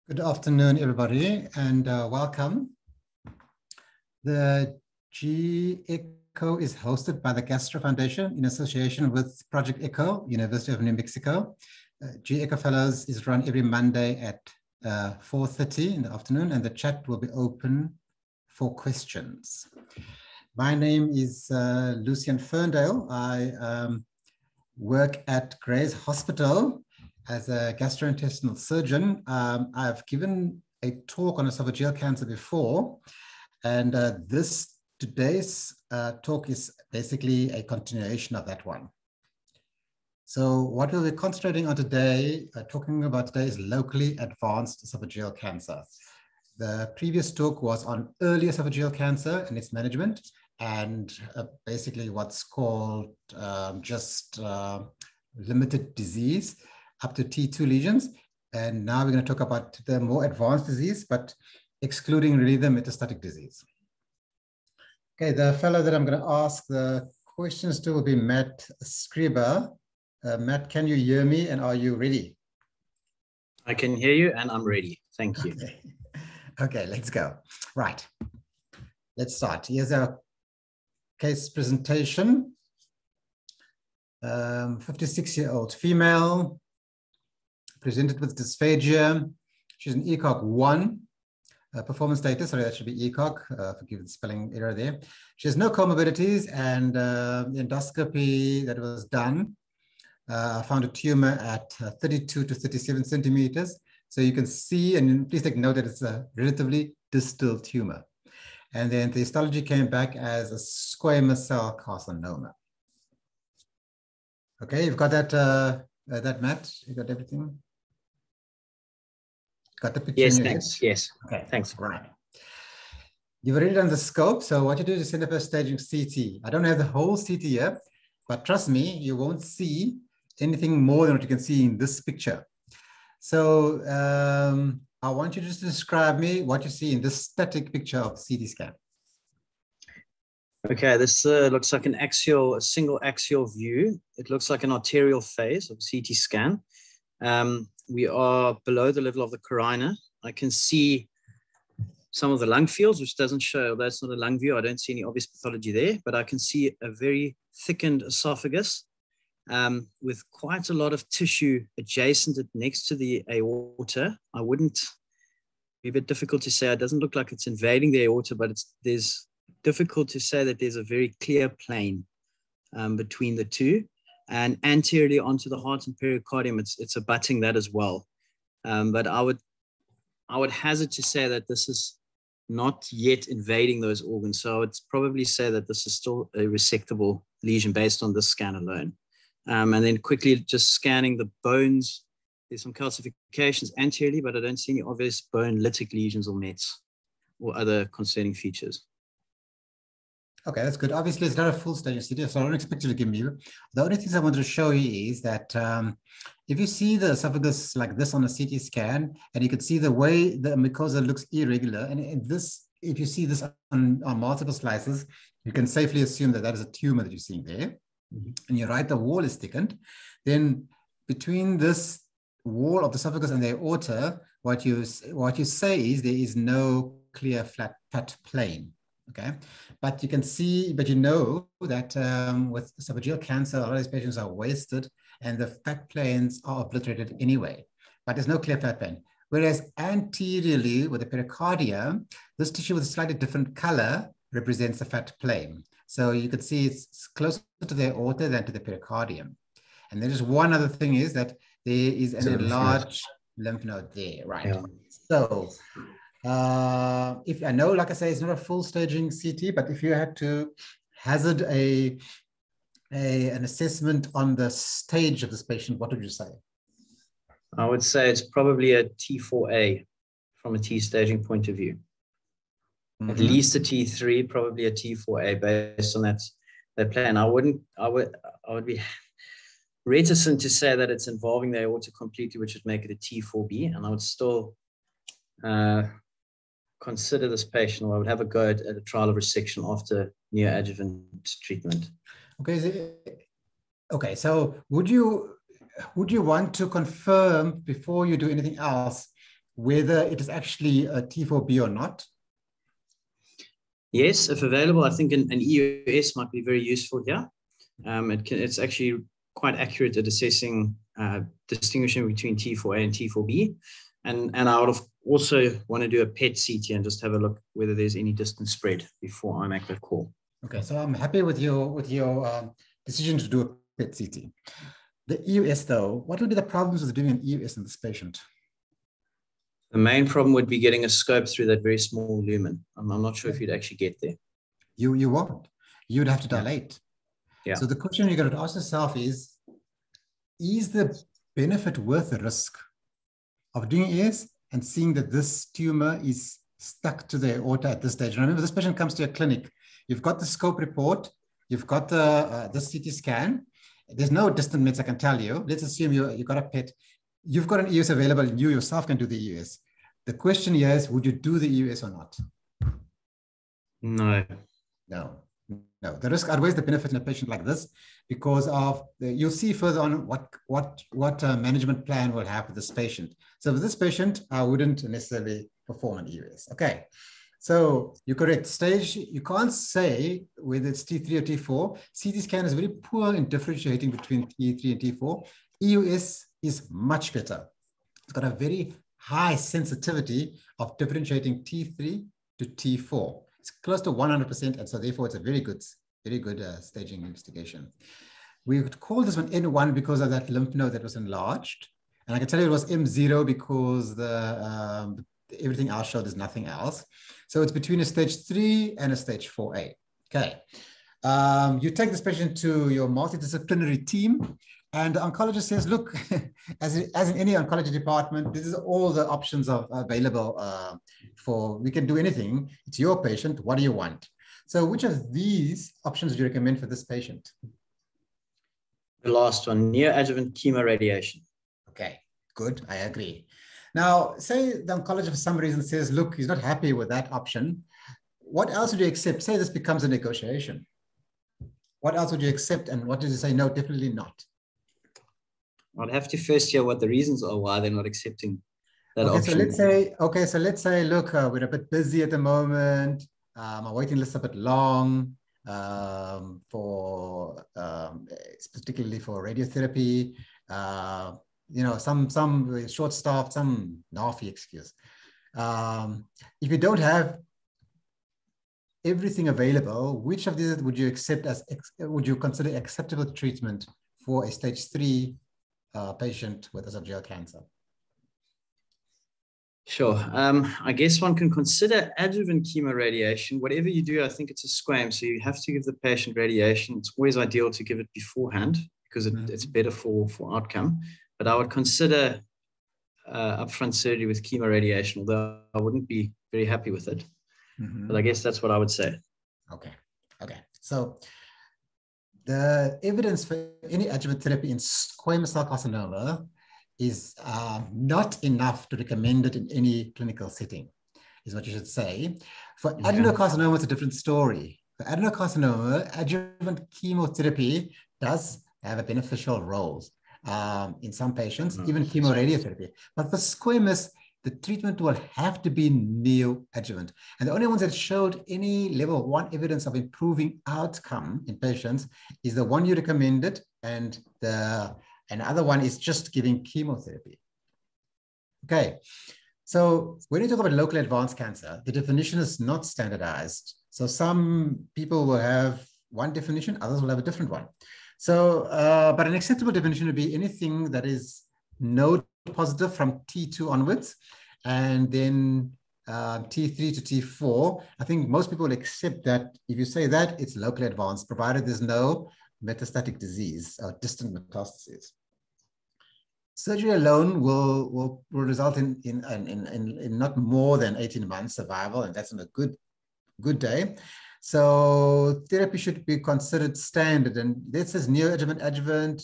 Good afternoon, everybody, and welcome. The G-EHCO is hosted by the Gastro Foundation in association with Project ECHO, University of New Mexico. G-EHCO Fellows is run every Monday at 4:30 in the afternoon, and the chat will be open for questions. My name is Lucien Ferndale. I work at Gray's Hospital as a gastrointestinal surgeon. I've given a talk on esophageal cancer before, and today's talk is basically a continuation of that one. So what we'll be concentrating on today, talking about today, is locally advanced esophageal cancer. The previous talk was on early esophageal cancer and its management, and basically what's called just limited disease, up to T2 lesions. And now we're going to talk about the more advanced disease, but excluding really the metastatic disease. Okay, the fellow that I'm going to ask the questions to will be Matt Scriba. Matt, can you hear me and are you ready? I can hear you and I'm ready. Thank you. Okay, let's go. Right, let's start. Here's our case presentation. 56-year-old female, presented with dysphagia. She's an ECOG 1 performance status. Sorry, that should be ECOG. Forgive the spelling error there. She has no comorbidities, and the endoscopy that was done found a tumor at 32 to 37 centimeters. So you can see, and please take note that it's a relatively distal tumor. And then the histology came back as a squamous cell carcinoma. Okay, you've got that, Matt? You got everything? Got the picture? Yes, in your thanks. head? Yes. Okay, thanks. Right. You've already done the scope. So what you do is send up a staging CT. I don't have the whole CT here, but trust me, you won't see anything more than what you can see in this picture. So I want you just to describe me what you see in this static picture of CT scan. Okay, this looks like a single axial view. It looks like an arterial phase of CT scan. We are below the level of the carina. I can see some of the lung fields, which doesn't show, that's not a lung view. I don't see any obvious pathology there, but I can see a very thickened esophagus with quite a lot of tissue adjacent next to the aorta. I wouldn't, be a bit difficult to say. It doesn't look like it's invading the aorta, but there's difficult to say that there's a very clear plane between the two. And anteriorly onto the heart and pericardium, it's abutting that as well. But I would hazard to say that this is not yet invading those organs. So I would probably say that this is still a resectable lesion based on this scan alone. And then quickly just scanning the bones, there's some calcifications anteriorly, but I don't see any obvious bone lytic lesions or mets or other concerning features. Okay, that's good. Obviously, it's not a full staging CT, so I don't expect you to give me. The only things I wanted to show you is that if you see the esophagus like this on a CT scan, and you can see the way the mucosa looks irregular, and if you see this on multiple slices, you can safely assume that that is a tumor that you're seeing there. Mm-hmm. And you're right, the wall is thickened. Then between this wall of the esophagus and the aorta, what you say is there is no clear flat plane. Okay, but you can see, but you know that with esophageal cancer, a lot of these patients are wasted and the fat planes are obliterated anyway, but there's no clear fat plane. Whereas anteriorly with the pericardium, this tissue with a slightly different color represents the fat plane. So you can see it's closer to the aorta than to the pericardium. And there's one other thing is that there is an enlarged lymph node there, right? Yeah. So if I know, like I say, it's not a full staging CT, but if you had to hazard an assessment on the stage of this patient, what would you say? I would say it's probably a T4A from a T staging point of view. Mm-hmm. At least a T3, probably a T4A based on that plan. I would be reticent to say that it's involving the aorta completely, which would make it a T4B, and I would still consider this patient, or I would have a go at a trial of resection after neoadjuvant treatment. Okay, so would you want to confirm before you do anything else whether it is actually a T4B or not? Yes, if available, I think an EUS might be very useful here. It's actually quite accurate at assessing, distinguishing between T4A and T4B. And I would also want to do a PET CT and just have a look whether there's any distance spread before I make that call. Okay, so I'm happy with your decision to do a PET CT. The EUS though, what will be the problems with doing an EUS in this patient? The main problem would be getting a scope through that very small lumen. I'm not sure if you'd actually get there. You won't. You'd have to dilate. Yeah. So the question you got to ask yourself is the benefit worth the risk of doing EUS and seeing that this tumor is stuck to the aorta at this stage? And remember, this patient comes to your clinic. You've got the scope report. You've got the CT scan. There's no distant meds I can tell you. Let's assume you got a PET. You've got an EUS available, and you yourself can do the EUS. The question here is, would you do the EUS or not? No. No. The risk outweighs the benefit in a patient like this because of you'll see further on what management plan will have with this patient. So with this patient, I wouldn't necessarily perform an EUS. Okay. So you're correct. Stage, you can't say whether it's T3 or T4. CT scan is very poor in differentiating between T3 and T4. EUS is much better. It's got a very high sensitivity of differentiating T3 to T4. It's close to 100%, and so therefore it's a very good staging investigation. We would call this one N1 because of that lymph node that was enlarged. And I can tell you it was M0 because everything else showed there's nothing else. So it's between a stage 3 and a stage 4A. Okay. You take this patient to your multidisciplinary team, and the oncologist says, look, as in any oncology department, this is all the options available we can do anything. It's your patient. What do you want? So which of these options do you recommend for this patient? The last one, neoadjuvant chemoradiation. Okay, good. I agree. Now, say the oncologist for some reason says, look, he's not happy with that option. What else would you accept? Say this becomes a negotiation. What else would you accept? And what did you say? No, definitely not. I'd have to first hear what the reasons are why they're not accepting that option. So let's say, look, we're a bit busy at the moment. Our waiting list is a bit long particularly for radiotherapy. Some short-staffed, some naffy excuse. If you don't have everything available, which of these would you accept would you consider acceptable treatment for a stage 3 patient with esophageal cancer? Sure. I guess one can consider adjuvant chemoradiation. Whatever you do, I think it's a squam. So you have to give the patient radiation. It's always ideal to give it beforehand because it's better for outcome. But I would consider upfront surgery with chemoradiation, although I wouldn't be very happy with it. But I guess that's what I would say. Okay. So the evidence for any adjuvant therapy in squamous cell carcinoma is not enough to recommend it in any clinical setting, is what you should say. For adenocarcinoma, it's a different story. For adenocarcinoma, adjuvant chemotherapy does have a beneficial role in some patients, even chemoradiotherapy. But for squamous, the treatment will have to be neoadjuvant. And the only ones that showed any level 1 evidence of improving outcome in patients is the one you recommended, and another one is just giving chemotherapy. Okay, so when you talk about locally advanced cancer, the definition is not standardized. So some people will have one definition, others will have a different one. So, but an acceptable definition would be anything that is node positive from T2 onwards, and then T3 to T4. I think most people will accept that if you say that, it's locally advanced, provided there's no metastatic disease or distant metastases. Surgery alone will result in not more than 18 months survival, and that's on a good day. So therapy should be considered standard, and this is neoadjuvant, adjuvant.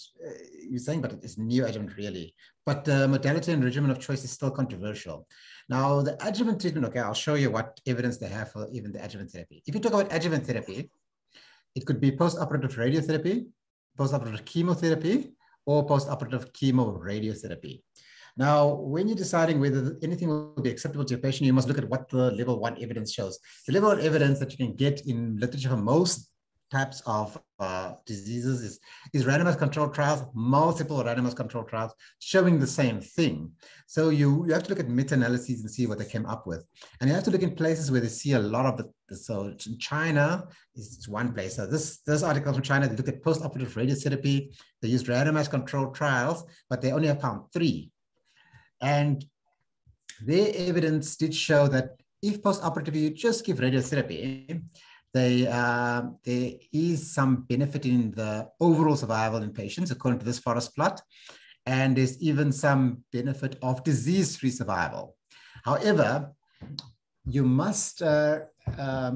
You're saying, but it's neoadjuvant really. But the modality and regimen of choice is still controversial. Now, the adjuvant treatment, okay, I'll show you what evidence they have for even the adjuvant therapy. If you talk about adjuvant therapy, it could be post-operative radiotherapy, post-operative chemotherapy, or post-operative chemoradiotherapy. Now, when you're deciding whether anything will be acceptable to your patient, you must look at what the level 1 evidence shows. The level 1 evidence that you can get in literature for most types of diseases is randomized controlled trials, multiple randomized controlled trials showing the same thing. So you have to look at meta-analyses and see what they came up with. And you have to look in places where they see a lot of so in China is one place. So this article from China, they looked at post-operative radiotherapy. They used randomized controlled trials, but they only have found 3. And their evidence did show that if post-operatively you just give radiotherapy, there is some benefit in the overall survival in patients, according to this forest plot. And there's even some benefit of disease-free survival. However, you must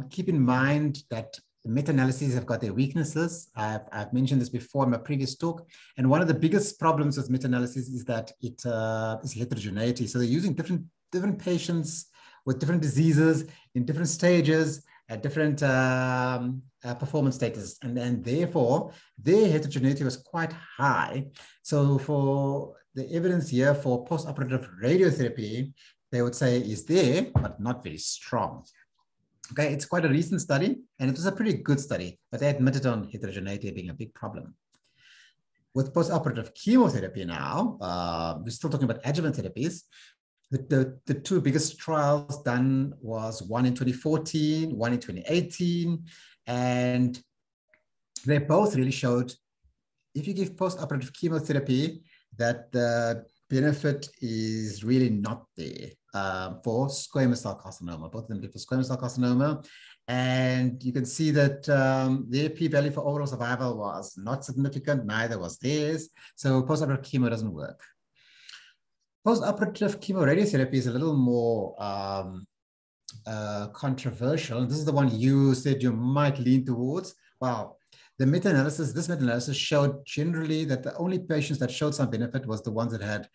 keep in mind that meta-analyses have got their weaknesses. I've mentioned this before in my previous talk. And one of the biggest problems with meta-analysis is that it is heterogeneity. So they're using different patients with different diseases in different stages at different performance status. And therefore, their heterogeneity was quite high. So for the evidence here for post-operative radiotherapy, they would say is there, but not very strong. Okay, it's quite a recent study, and it was a pretty good study, but they admitted on heterogeneity being a big problem. With post-operative chemotherapy now, we're still talking about adjuvant therapies. The 2 biggest trials done was one in 2014, one in 2018, and they both really showed if you give post-operative chemotherapy that the benefit is really not there for squamous cell carcinoma. Both of them did for squamous cell carcinoma. And you can see that their p-value for overall survival was not significant, neither was theirs. So post-operative chemo doesn't work. Post-operative chemoradiotherapy is a little more controversial. This is the one you said you might lean towards. Wow. This meta-analysis showed generally that the only patients that showed some benefit was the ones that had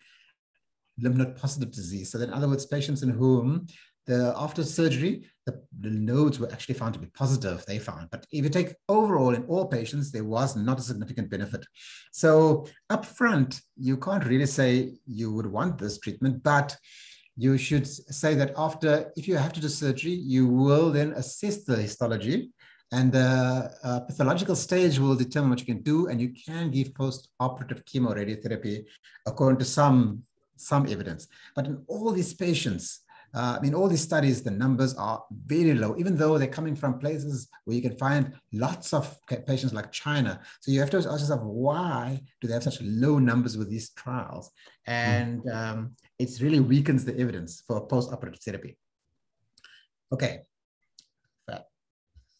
lymph node positive disease. So in other words, patients in whom after surgery, the nodes were actually found to be positive, they found. But if you take overall in all patients, there was not a significant benefit. So up front, you can't really say you would want this treatment, but you should say that if you have to do surgery, you will then assess the histology, and the pathological stage will determine what you can do, and you can give post-operative chemoradiotherapy according to some evidence. But in all these patients, in all these studies, the numbers are very low, even though they're coming from places where you can find lots of patients like China. So you have to ask yourself, why do they have such low numbers with these trials? And it really weakens the evidence for post-operative therapy. Okay.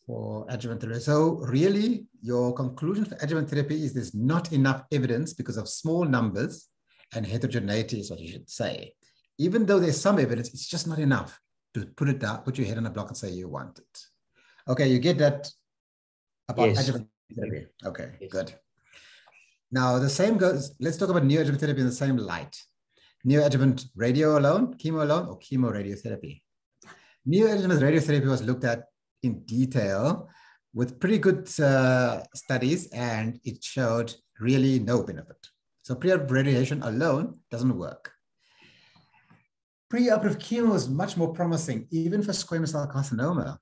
For adjuvant therapy. So really, your conclusion for adjuvant therapy is there's not enough evidence because of small numbers and heterogeneity is what you should say. Even though there's some evidence, it's just not enough to put it down, put your head on a block and say you want it. Okay, you get that about adjuvant therapy. Okay, good. Now the same goes, let's talk about neoadjuvant therapy in the same light. Neoadjuvant radio alone, chemo alone, or chemoradiotherapy. Neoadjuvant radiotherapy was looked at in detail with pretty good studies, and it showed really no benefit. So pre-operative radiation alone doesn't work. Pre-operative chemo is much more promising, even for squamous cell carcinoma.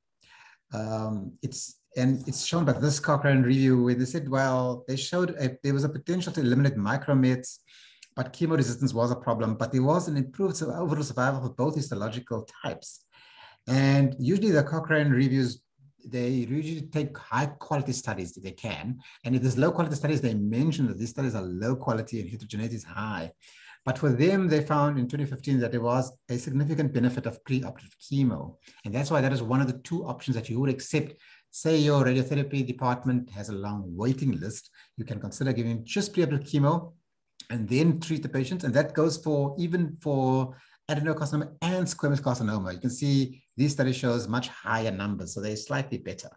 It's shown by this Cochrane review where they said, well, they showed there was a potential to eliminate micromets, but chemo resistance was a problem, but there was an improved overall survival for both histological types. And usually the Cochrane reviews, they usually take high quality studies that they can. And if there's low quality studies, they mention that these studies are low quality and heterogeneity is high. But for them, they found in 2015 that there was a significant benefit of pre-operative chemo. And that's why that is one of the 2 options that you would accept. Say your radiotherapy department has a long waiting list, you can consider giving just pre-operative chemo and then treat the patients. And that goes for even for adenocarcinoma and squamous carcinoma. You can see these studies shows much higher numbers, so they're slightly better.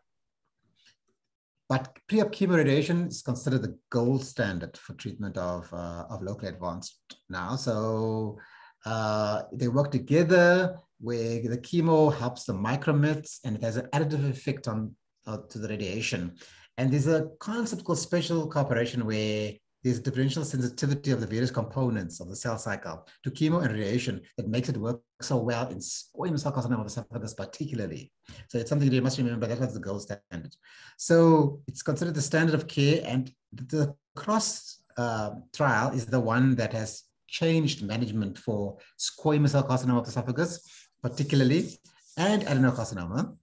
But pre-op chemoradiation is considered the gold standard for treatment of locally advanced now. So they work together where the chemo helps the micromets and it has an additive effect on to the radiation. And there's a concept called spatial cooperation where there's differential sensitivity of the various components of the cell cycle to chemo and radiation that makes it work so well in squamous cell carcinoma of the esophagus particularly. So it's something you must remember, that was the gold standard. So it's considered the standard of care, and the CROSS trial is the one that has changed management for squamous cell carcinoma of the esophagus, particularly, and adenocarcinoma,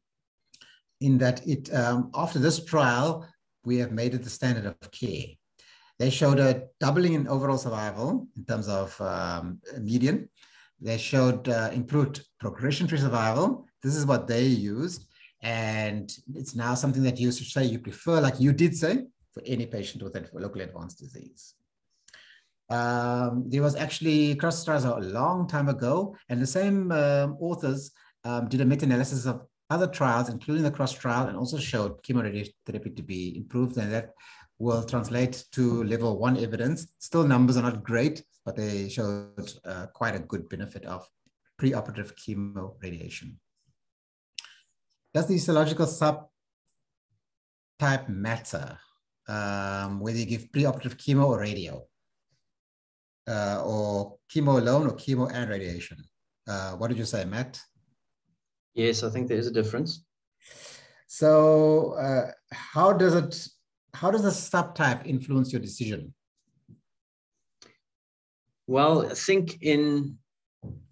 in that it, after this trial, we have made it the standard of care. They showed a doubling in overall survival in terms of median. They showed improved progression-free survival. This is what they used. And it's now something that you should say you prefer, like you did say, for any patient with a locally advanced disease. There was actually CROSS trials a long time ago, and the same authors did a meta-analysis of other trials, including the CROSS trial, and also showed chemoradiotherapy to be improved, and that will translate to level 1 evidence. Still, numbers are not great, but they showed quite a good benefit of preoperative chemoradiation. Does the histological subtype matter, whether you give preoperative chemo or radio, or chemo alone or chemo and radiation? What did you say, Matt? Yes, I think there is a difference. So how does the subtype influence your decision? Well, I think in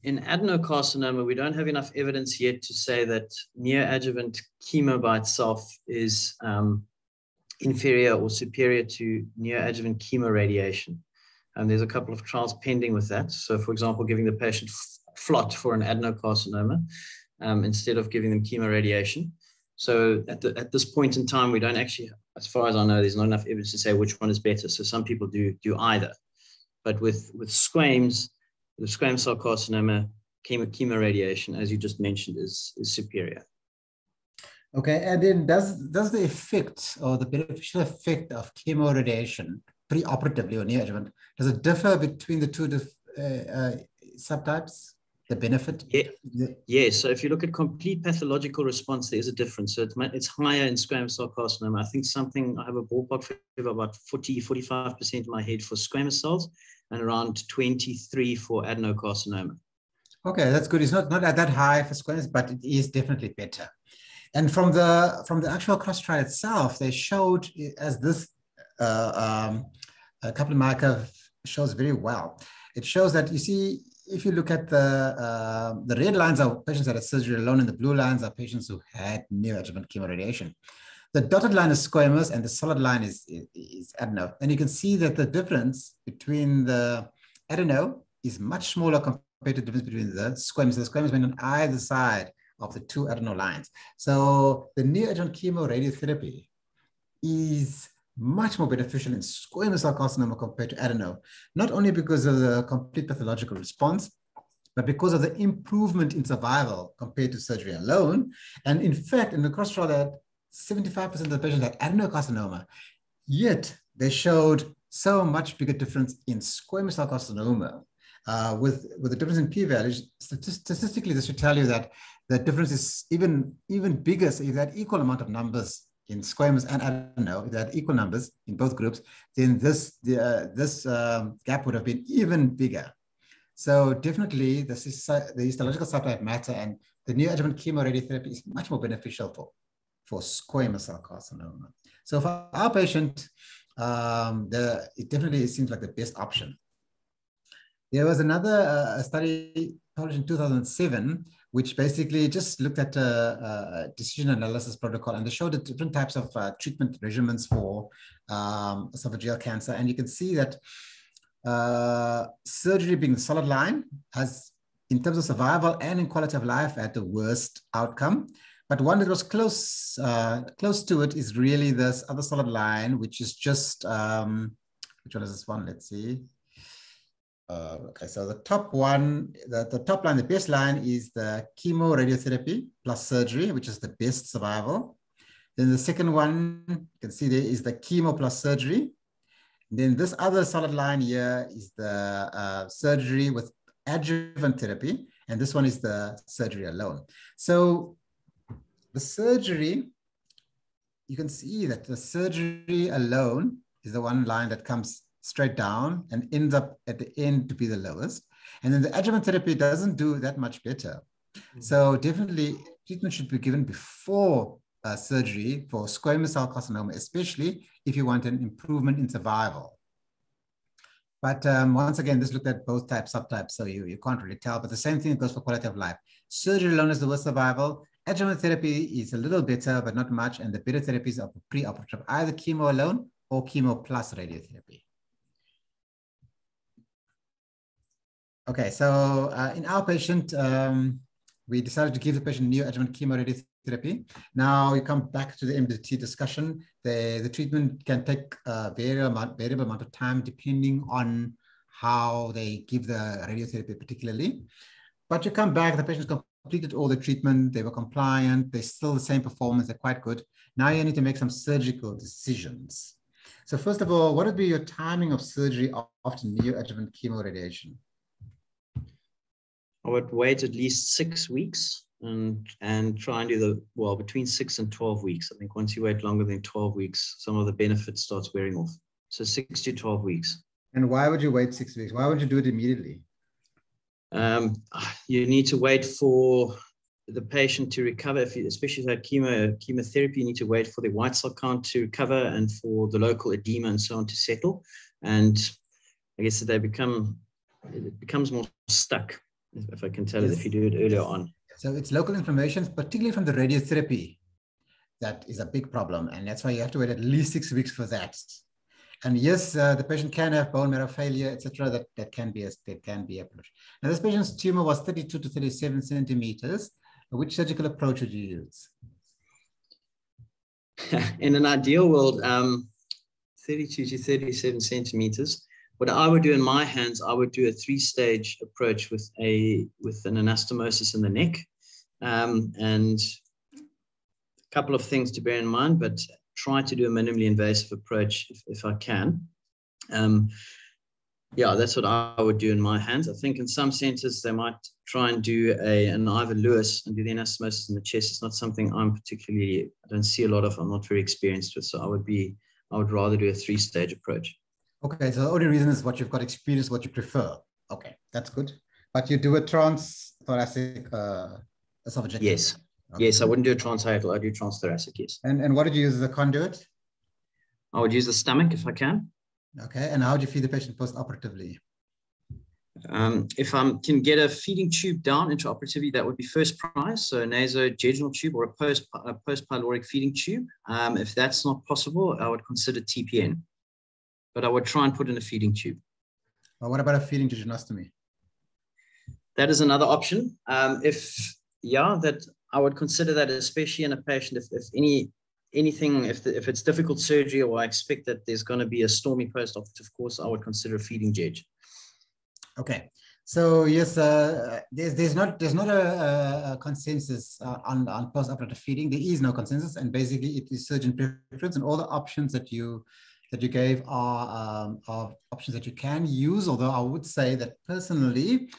adenocarcinoma, we don't have enough evidence yet to say that neoadjuvant chemo by itself is inferior or superior to neoadjuvant chemoradiation. There's a couple of trials pending with that. So, for example, giving the patient FLOT for an adenocarcinoma instead of giving them chemoradiation. So at this point in time, we don't actually, as far as I know, there's not enough evidence to say which one is better. So some people do either. But with squamous cell carcinoma, chemoradiation, as you just mentioned, is superior. Okay, and then does the effect or the beneficial effect of chemoradiation preoperatively or neoadjuvant, does it differ between the two subtypes? The benefit? Yeah. So if you look at complete pathological response, there's a difference. So it's higher in squamous cell carcinoma. I think I have a ballpark figure of about 40–45% in my head for squamous cells and around 23% for adenocarcinoma. Okay, that's good. It's not that high for squamous, but it is definitely better. And from the actual CROSS trial itself, they showed, as this Kaplan-Meier shows very well, it shows that, you see, if you look at the red lines are patients that had surgery alone, and the blue lines are patients who had neoadjuvant chemoradiation. The dotted line is squamous, and the solid line is adeno. And you can see that the difference between the adeno is much smaller compared to the difference between the squamous. The squamous went on either side of the two adeno lines. So the neoadjuvant chemoradiotherapy is much more beneficial in squamous cell carcinoma compared to adeno, not only because of the complete pathological response, but because of the improvement in survival compared to surgery alone. And in fact, in the CROSS trial, that 75% of the patients had adenocarcinoma, yet they showed so much bigger difference in squamous cell carcinoma. With the difference in p-values, statistically, this should tell you that the difference is even bigger. So if that equal amount of numbers in squamous and adeno, if they had equal numbers in both groups, then this gap would have been even bigger. So definitely the histological subtype matter, and the neoadjuvant chemoradiotherapy is much more beneficial for squamous cell carcinoma. So for our patient, it definitely seems like the best option. There was another study published in 2007, which basically just looked at a decision analysis protocol, and they showed the different types of treatment regimens for esophageal cancer. And you can see that surgery, being the solid line, has, in terms of survival and in quality of life, had the worst outcome. But one that was close to it is really this other solid line, which is just, which one is this one? Let's see. Okay, so the top one, the top line, the best line is the chemoradiotherapy plus surgery, which is the best survival. Then the second one, you can see there, is the chemo plus surgery. And then this other solid line here is the surgery with adjuvant therapy. And this one is the surgery alone. So the surgery, you can see that the surgery alone is the one line that comes straight down and ends up at the end to be the lowest. And then the adjuvant therapy doesn't do that much better. So definitely treatment should be given before surgery for squamous cell carcinoma, especially if you want an improvement in survival. But once again, this looked at both types, subtypes, so you can't really tell. But the same thing goes for quality of life. Surgery alone is the worst survival. Adjuvant therapy is a little better, but not much. And the better therapies are pre-operative, either chemo alone or chemo plus radiotherapy. Okay, so in our patient, we decided to give the patient neoadjuvant chemoradiotherapy. Now we come back to the MDT discussion. The treatment can take a variable amount of time depending on how they give the radiotherapy particularly. But you come back, the patient's completed all the treatment, they were compliant, they're still the same performance, they're quite good. Now you need to make some surgical decisions. So first of all, what would be your timing of surgery after neoadjuvant chemoradiation? I would wait at least 6 weeks and try and do between 6 and 12 weeks. I think once you wait longer than 12 weeks, some of the benefit starts wearing off. So 6 to 12 weeks. And why would you wait 6 weeks? Why would you do it immediately? You need to wait for the patient to recover. Especially if you had chemotherapy, you need to wait for the white cell count to recover and for the local edema and so on to settle. And I guess it becomes more stuck, if I can tell it, if you do it earlier on. So it's local inflammation, particularly from the radiotherapy, that is a big problem. And that's why you have to wait at least 6 weeks for that. And yes, the patient can have bone marrow failure, etc. That can be approached. Now, this patient's tumor was 32 to 37 centimeters. Which surgical approach would you use? In an ideal world, 32 to 37 centimeters. What I would do in my hands, I would do a 3-stage approach with an anastomosis in the neck, and a couple of things to bear in mind, but try to do a minimally invasive approach if I can. Yeah, that's what I would do in my hands. I think in some centers they might try and do an Ivor Lewis and do the anastomosis in the chest. It's not something I don't see a lot of. I'm not very experienced with, so I would rather do a 3-stage approach. Okay, so the only reason is what you've got experience, what you prefer. Okay, that's good. But you do a transthoracic esophageal? Yes. Okay. Yes, I wouldn't do a transhiatal. I do transthoracic, yes. And what did you use as a conduit? I would use the stomach if I can. Okay, and how would you feed the patient post-operatively? If I can get a feeding tube down intraoperatively, that would be first prize. So a nasojejunal tube or a post-pyloric feeding tube. If that's not possible, I would consider TPN. But I would try and put in a feeding tube. Well, what about a feeding jejunostomy? That is another option. That I would consider that, especially in a patient if it's difficult surgery or I expect that there's going to be a stormy post-operative course, I would consider a feeding jej. Okay, so yes, there's not a consensus on post-operative feeding. There is no consensus, and basically it is surgeon preference, and all the options that you gave are options that you can use. Although I would say that personally,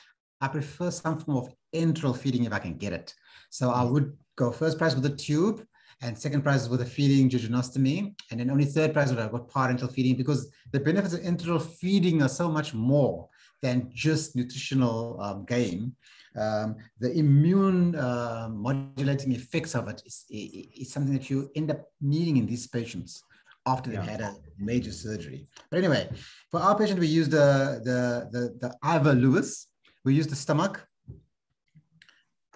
I prefer some form of enteral feeding if I can get it. So I would go first prize with a tube, and second prize is with a feeding jejunostomy, and then only third prize would have got parenteral feeding, because the benefits of enteral feeding are so much more than just nutritional gain. The immune modulating effects of it is something that you end up needing in these patients after they've had a major surgery. But anyway, for our patient, we used the Ivor Lewis. We used the stomach.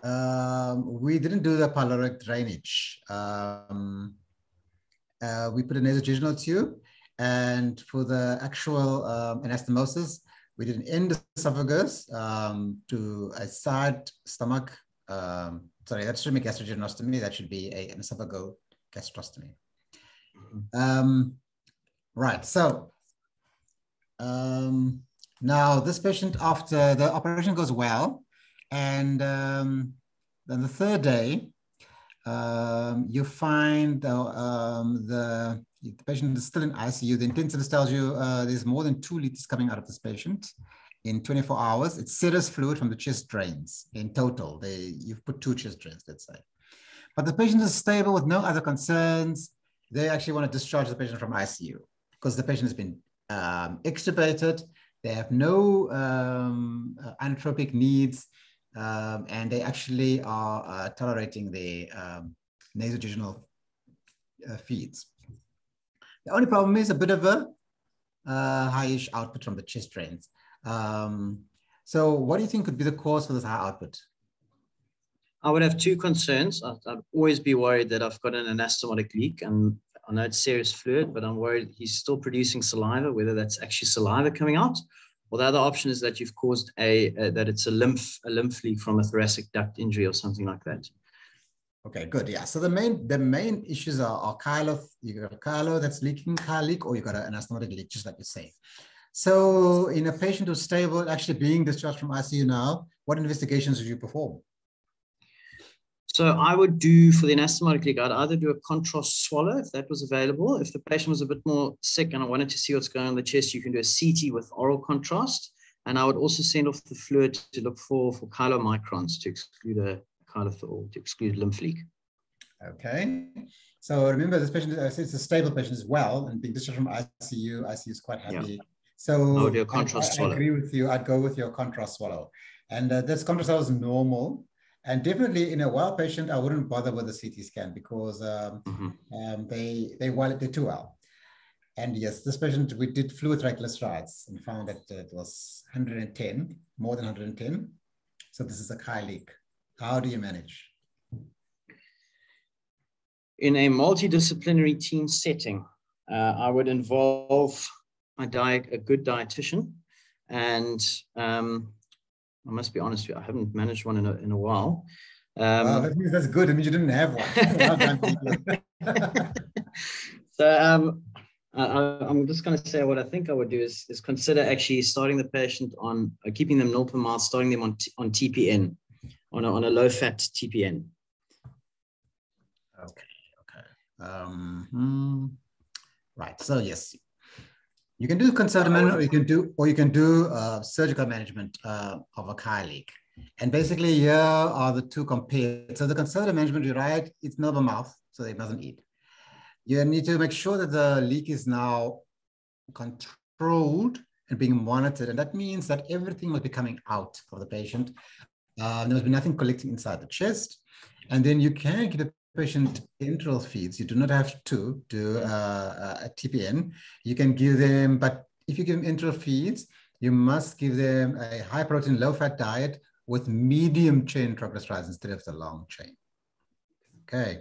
We didn't do the pyloric drainage. We put a nasojejunal tube, and for the actual anastomosis, we did an endesophagus to a side stomach. Sorry, that shouldn't be gastrojejunostomy. That should be an esophageal gastrostomy. Right. So now this patient, after the operation goes well, and then the third day, you find the patient is still in ICU. The intensivist tells you there's more than 2 liters coming out of this patient in 24 hours. It's serous fluid from the chest drains in total. You've put 2 chest drains, let's say. But the patient is stable with no other concerns. They actually want to discharge the patient from ICU because the patient has been extubated, they have no anatropic needs, and they actually are tolerating the nasojejunal feeds. The only problem is a bit of a highish output from the chest drains. So what do you think could be the cause for this high output? I would have two concerns. I'd always be worried that I've got an anastomotic leak, and I know it's serious fluid, but I'm worried he's still producing saliva, whether that's actually saliva coming out, or the other option is that you've caused that it's a lymph leak from a thoracic duct injury or something like that. Okay, good. Yeah. So the main issues are Chyle. You got a Chyle that's leaking, Chyle leak, or you got an anastomotic leak, just like you say. So in a patient who's stable, actually being discharged from ICU now, what investigations would you perform? So I would do, for the anastomotic leak, I'd either do a contrast swallow if that was available. If the patient was a bit more sick and I wanted to see what's going on in the chest, you can do a CT with oral contrast. And I would also send off the fluid to look for chylomicrons to exclude a or to exclude lymph leak. Okay. So remember, this patient, it's a stable patient as well, and being discharged from ICU, ICU is quite happy. Yeah. So I would do a contrast swallow. I agree with you. I'd go with your contrast swallow. And this contrast swallow is normal. And definitely in a well patient, I wouldn't bother with a CT scan because they're too well. And yes, this patient, we did fluid triglycerides and found that it was 110, more than 110. So this is a Chyle leak. How do you manage? In a multidisciplinary team setting, I would involve a good dietitian, and I must be honest with you, I haven't managed one in a while. Wow, that means that's good. It means you didn't have one. So I'm just going to say what I think I would do is consider actually starting the patient on keeping them nil per mile, starting them on TPN, on a low-fat TPN. Okay. Right. So yes, you can do conservative management, or you can do surgical management of a Chyle leak. And basically, here are the two compared. So the conservative management, you're right, it's nil per mouth, so they mustn't eat. You need to make sure that the leak is now controlled and being monitored. And that means that everything must be coming out of the patient. There must be nothing collecting inside the chest. And then you can give the patient enteral feeds. You do not have to do a TPN. You can give them, but if you give them enteral feeds, you must give them a high protein, low fat diet with medium chain triglycerides instead of the long chain. Okay.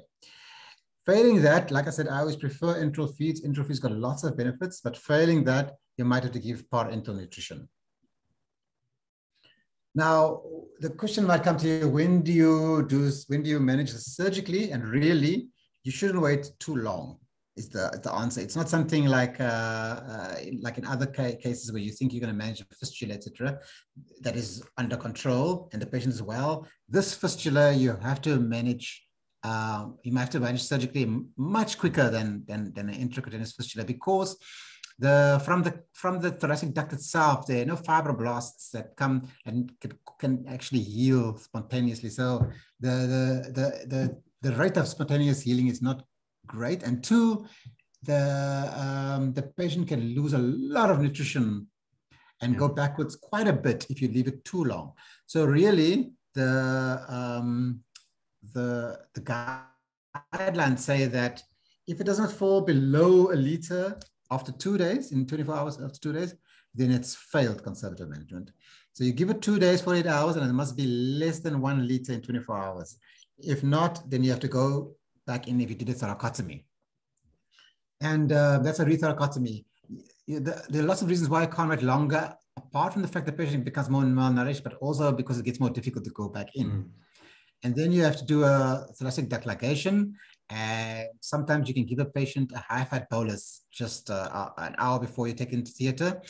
Failing that, like I said, I always prefer enteral feeds. Enteral feeds got lots of benefits, but failing that, you might have to give parenteral nutrition. Now, the question might come to you, when do you manage this surgically? And really, you shouldn't wait too long, is the answer. It's not something like in other cases where you think you're going to manage a fistula, etc., that is under control and the patient is well. This fistula, you have to manage surgically much quicker than an intracutaneous fistula, because from the thoracic duct itself, there are no fibroblasts that come and can actually heal spontaneously. So the rate of spontaneous healing is not great. And two, the patient can lose a lot of nutrition and go backwards quite a bit if you leave it too long. So really, the guidelines say that if it does not fall below a liter after 2 days, in 24 hours after 2 days, then it's failed conservative management. So you give it 2 days, 48 hours, and it must be less than 1 liter in 24 hours. If not, then you have to go back in if you did a thoracotomy. And that's a rethoracotomy. There are lots of reasons why I can't wait longer, apart from the fact that the patient becomes more malnourished, but also because it gets more difficult to go back in. And then you have to do a thoracic duct ligation. And sometimes you can give a patient a high-fat bolus just an hour before you take into theater.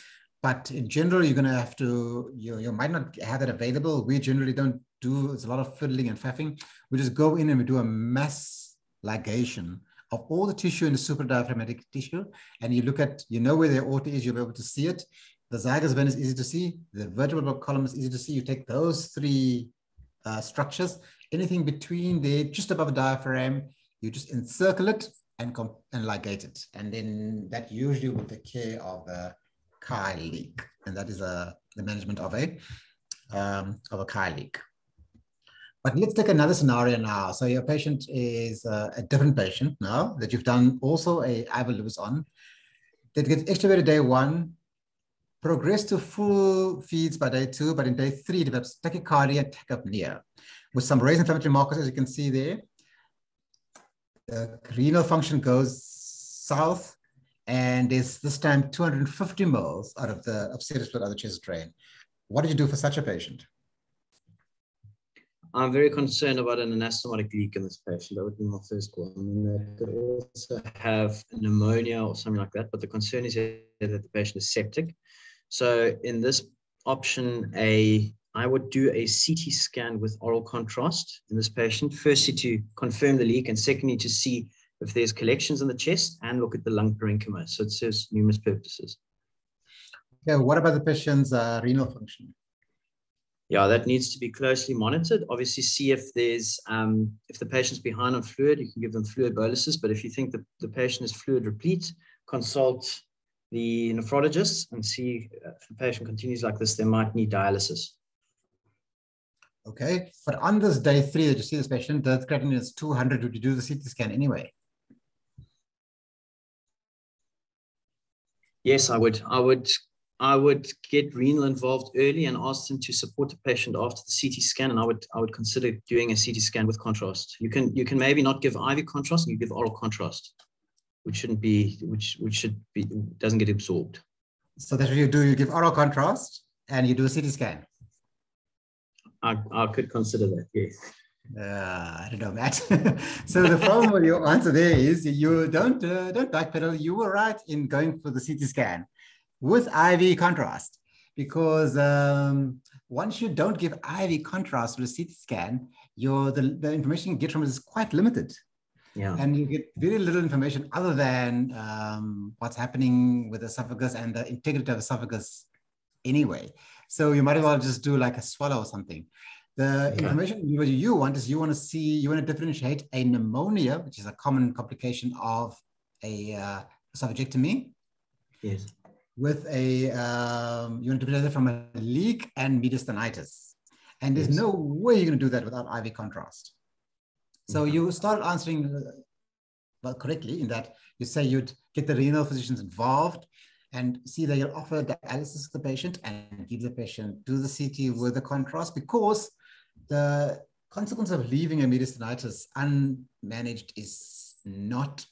But in general, you're going to have to, you might not have that available. We generally don't do, it's a lot of fiddling and faffing. We just go in and we do a mass ligation of all the tissue in the supradiaphragmatic tissue. And you look at, you know where the aorta is, you'll be able to see it. The zygous vein is easy to see. The vertebral column is easy to see. You take those three structures, anything between there, just above the diaphragm, you just encircle it and ligate it. And then that usually will take care of the Chyle leak, and that is the management of a Chyle leak. But let's take another scenario now. So your patient is a different patient now that you've done also a IV Lewis on. That gets extubated day 1, progressed to full feeds by day 2, but in day 3 develops tachycardia and tachypnea with some raised inflammatory markers, as you can see there. The renal function goes south, and there's this time 250 mils out of the serous fluid out of the chest drain. What did you do for such a patient? I'm very concerned about an anastomotic leak in this patient. That would be my first one. I mean, they could also have pneumonia or something like that, but the concern is that the patient is septic. So in this option A, I would do a CT scan with oral contrast in this patient, firstly to confirm the leak, and secondly to see if there's collections in the chest and look at the lung parenchyma. So it serves numerous purposes. Yeah, what about the patient's renal function? Yeah, that needs to be closely monitored. Obviously, see if there's if the patient's behind on fluid, you can give them fluid boluses. But if you think that the patient is fluid replete, consult the nephrologist and see if the patient continues like this, they might need dialysis. Okay, but on this day 3 that you see this patient, the creatinine is 200. Would you do the CT scan anyway? Yes, I would. I would get renal involved early and ask them to support the patient after the CT scan, and I would consider doing a CT scan with contrast. You can maybe not give IV contrast, and you give oral contrast, which shouldn't be doesn't get absorbed. So that's what you do. You give oral contrast and you do a CT scan. I could consider that, yes. I don't know, Matt. So the problem with your answer there is you don't backpedal. You were right in going for the CT scan with IV contrast, because once you don't give IV contrast with a CT scan, the information you get from it is quite limited. Yeah. And you get very little information other than what's happening with the esophagus and the integrity of the esophagus anyway. So you might as well just do like a swallow or something. The information you want to differentiate a pneumonia, which is a common complication of a esophagectomy. Yes. With you want to differentiate it from a leak and mediastinitis. And there's no way you're going to do that without IV contrast. So you started answering correctly in that you say you'd get the renal physicians involved and see that you'll offer dialysis to the patient and give the patient do the CT with the contrast, because the consequence of leaving a mediastinitis unmanaged is not,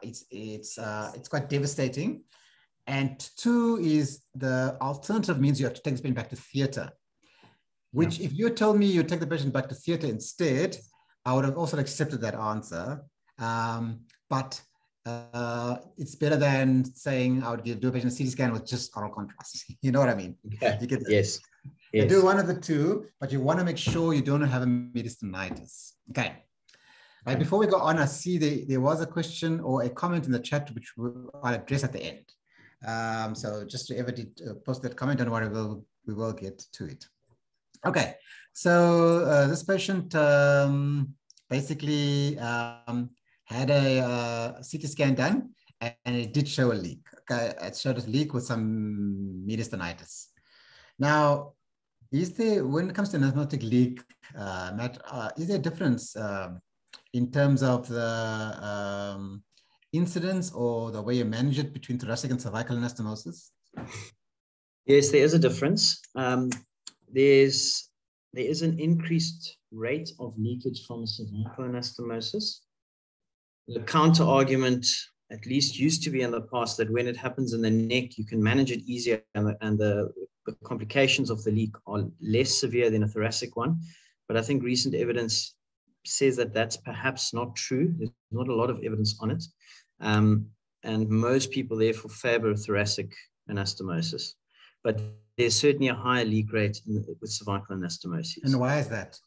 it's quite devastating. And 2 is the alternative means you have to take this patient back to theater, which if you told me you take the patient back to theater instead, I would have also accepted that answer. But it's better than saying I would do a patient a CT scan with just oral contrast. You know what I mean? Yeah. You get that? Yes. You do one of the 2, but you want to make sure you don't have a mediastinitis. Okay. Right, before we go on, I see there was a question or a comment in the chat which I'll address at the end. So just to ever post that comment, don't worry, we will get to it. Okay, so this patient basically had a CT scan done, and it did show a leak. Okay, it showed a leak with some mediastinitis. Now, when it comes to anastomotic leak, Matt, is there a difference in terms of the incidence or the way you manage it between thoracic and cervical anastomosis? Yes, there is a difference. There is an increased rate of leakage from cervical anastomosis. The counter argument, at least used to be in the past, that when it happens in the neck, you can manage it easier, and the complications of the leak are less severe than a thoracic one. But I think recent evidence says that that's perhaps not true. There's not a lot of evidence on it. And most people therefore favor thoracic anastomosis. But there's certainly a higher leak rate with cervical anastomosis. And why is that?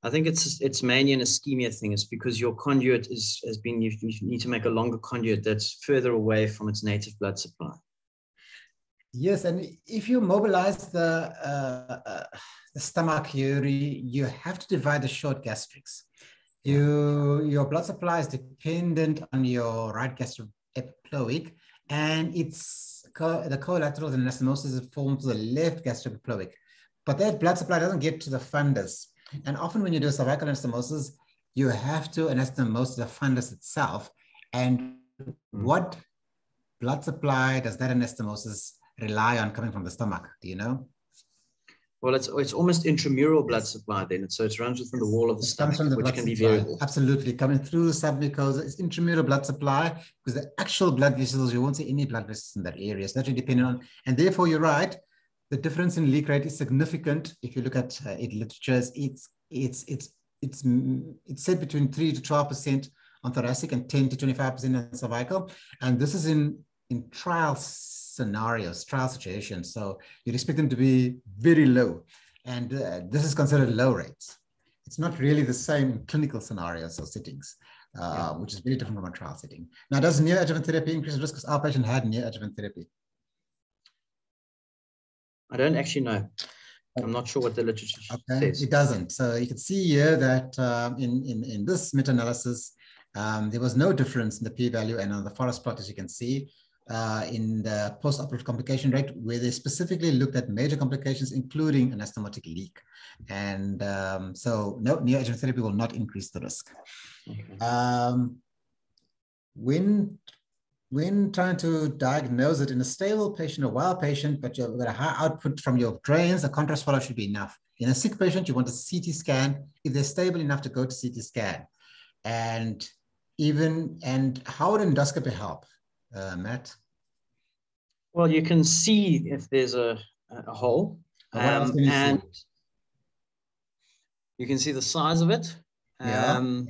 I think it's mainly an ischemia thing. It's because your conduit you need to make a longer conduit that's further away from its native blood supply. Yes, and if you mobilize the stomach, you have to divide the short gastrics. Your blood supply is dependent on your right gastrocleploic, and the collaterals and anastomosis form to the left gastrocleploic, but that blood supply doesn't get to the fundus. And often when you do cervical anastomosis, you have to anastomose the fundus itself. And what blood supply does that anastomosis rely on coming from the stomach? Do you know? Well, it's almost intramural blood supply then. So it runs within the wall of the stomach, which can be variable. Absolutely. Coming through the submucosa, it's intramural blood supply because the actual blood vessels, you won't see any blood vessels in that area. It's naturally dependent on, and therefore you're right, the difference in leak rate is significant. If you look at it literature, it's said between 3 to 12% on thoracic and 10 to 25% on cervical. And this is in trial scenarios, trial situations. So you'd expect them to be very low. And this is considered low rates. It's not really the same in clinical scenarios or settings, which is very different from a trial setting. Now, does neoadjuvant therapy increase risk because our patient had neoadjuvant therapy? I don't actually know. I'm not sure what the literature says. It doesn't. So you can see here that in this meta-analysis, there was no difference in the p-value, and on the forest plot, as you can see, in the post-operative complication rate, where they specifically looked at major complications, including anastomotic leak. And so no, neoadjuvant therapy will not increase the risk. Okay. When trying to diagnose it in a stable patient, a wild patient, but you've got a high output from your drains, a contrast follow should be enough. In a sick patient, you want a CT scan if they're stable enough to go to CT scan. And how would endoscopy help, Matt? Well, you can see if there's a hole, and you can see the size of it. I'm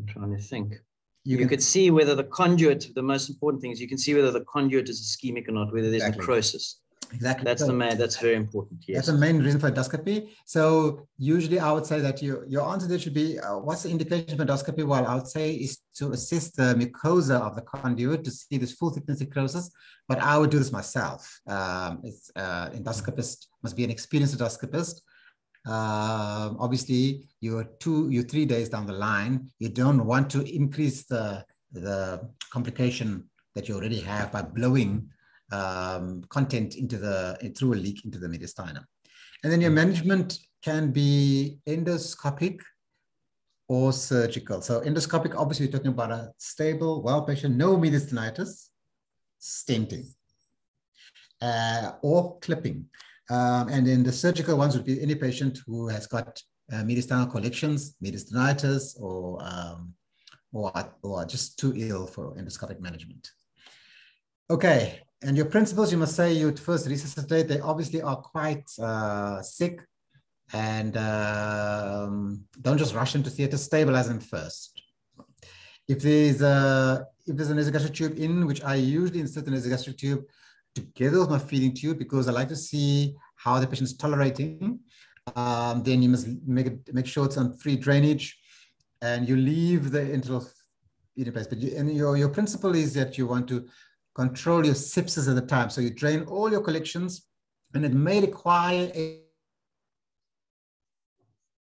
trying to think. You could see whether the conduit, the most important thing is you can see whether the conduit is ischemic or not, whether there's necrosis. Exactly. That's very important. Yes. That's the main reason for endoscopy. So usually I would say that your answer there should be, what's the indication for endoscopy? Well, I would say is to assess the mucosa of the conduit to see this full thickness necrosis, but I would do this myself. Endoscopist must be an experienced endoscopist. Obviously, you're 3 days down the line. You don't want to increase the complication that you already have by blowing content through a leak into the mediastinum. And then your management can be endoscopic or surgical. So endoscopic, obviously, we're talking about a stable, well patient, no mediastinitis, stenting, or clipping. And then the surgical ones would be any patient who has got mediastinal collections, mediastinitis, or just too ill for endoscopic management. Okay, and your principles, you must say you'd first resuscitate. They obviously are quite sick, and don't just rush them to theater, stabilize them first. If there's an nasogastric tube in, which I usually insert an nasogastric tube together with my feeding tube because I like to see how the patient is tolerating. Then you must make sure it's on free drainage, and you leave the enteral feeding place. But your principle is that you want to control your sepsis at the time. So you drain all your collections, and it may require a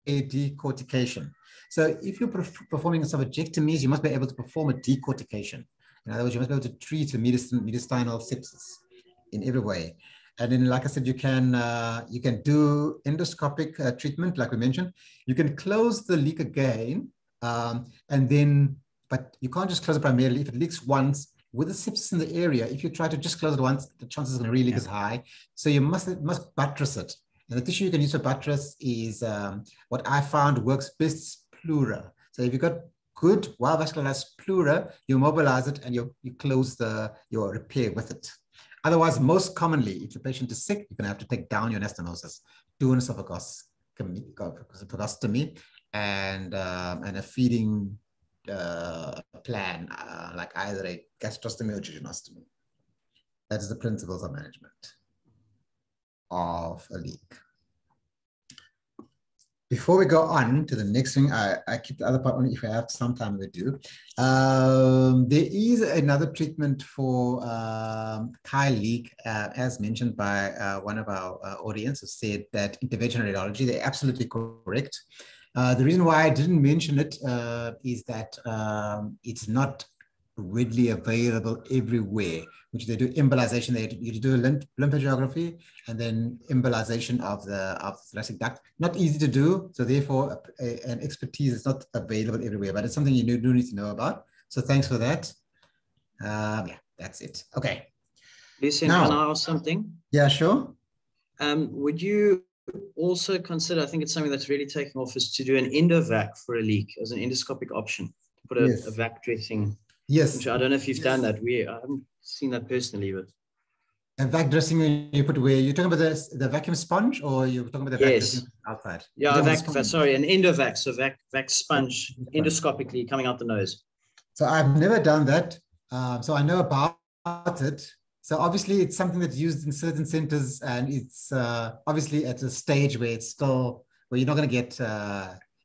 decortication. So if you're performing esophagectomies, you must be able to perform a decortication. In other words, you must be able to treat a mediastinal sepsis in every way. And then, like I said, you can do endoscopic treatment, like we mentioned. You can close the leak again, but you can't just close it primarily. If it leaks once, with the sepsis in the area, if you try to just close it once, the chances of re-leak is high. So you must buttress it. And the tissue you can use for buttress is what I found works best, pleura. So if you've got good well-vascularized pleura, you mobilize it and you close your repair with it. Otherwise, most commonly, if the patient is sick, you're going to have to take down your anastomosis, do an esophagostomy, and a feeding plan, like either a gastrostomy or jejunostomy. That is the principles of management of a leak. Before we go on to the next thing, I keep the other part on if I have some time we do. There is another treatment for Chyle leak, as mentioned by one of our audience who said that interventional radiology, they're absolutely correct. The reason why I didn't mention it is that it's not readily available everywhere, which they do embolization. You do a lymphangiography and then embolization of the thoracic duct. Not easy to do, so therefore an expertise is not available everywhere, but it's something you do need to know about. So thanks for that. Yeah, that's it. Okay. Lucien, can I ask something? Yeah, sure. Would you also consider, I think it's something that's really taking off, is to do an endovac for a leak as an endoscopic option, to put a vac dressing. Yes. I don't know if you've done that. I haven't seen that personally, but. A vac dressing you put where? You're talking about the vacuum sponge, or you're talking about the vac dressing outside? Yeah, sorry, an endovac, so vac sponge endoscopically coming out the nose. So I've never done that. So I know about it. So obviously it's something that's used in certain centers, and it's obviously at a stage where it's still, where you're not going to get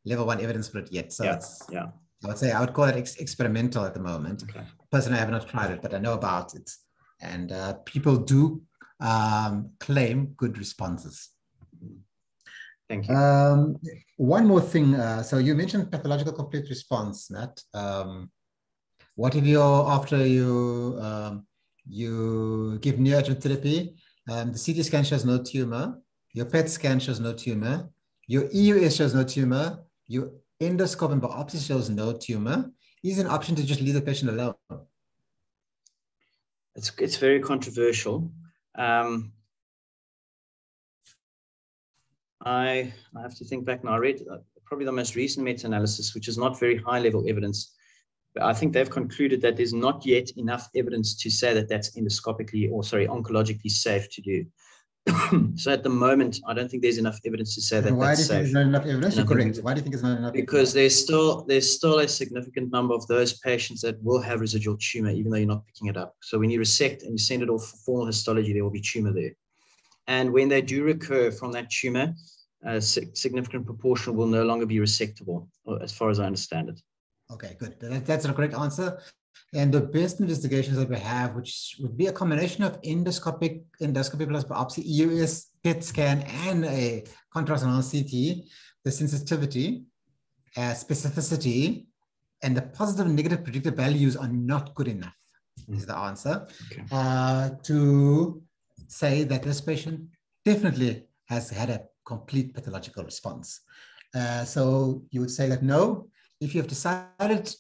level 1 evidence for it yet. So I would call it experimental at the moment. Okay. Personally, I have not tried it, but I know about it. And people do claim good responses. Thank you. One more thing. So you mentioned pathological complete response, Matt. What if after you give neoadjuvant therapy, the CT scan shows no tumor, your PET scan shows no tumor, your EUS shows no tumor, your endoscope and biopsy shows no tumor? Is it an option to just leave the patient alone? It's very controversial. I have to think back now. I read probably the most recent meta-analysis, which is not very high-level evidence. But I think they've concluded that there's not yet enough evidence to say that that's endoscopically or, oncologically safe to do. So at the moment, I don't think there's enough evidence to say that that's safe. Why do you think there's not enough evidence? You're correct. Why do you think there's not enough evidence? Because there's still a significant number of those patients that will have residual tumor, even though you're not picking it up. So when you resect and you send it off for formal histology, there will be tumor there. And when they do recur from that tumor, a significant proportion will no longer be resectable, as far as I understand it. Okay, good. That's a correct answer. And the best investigations that we have, which would be a combination of endoscopy plus biopsy, EUS, PET scan, and a contrast enhanced CT, the sensitivity, specificity, and the positive and negative predictive values are not good enough, is the answer, to say that this patient definitely has had a complete pathological response. So you would say that no, if you have decided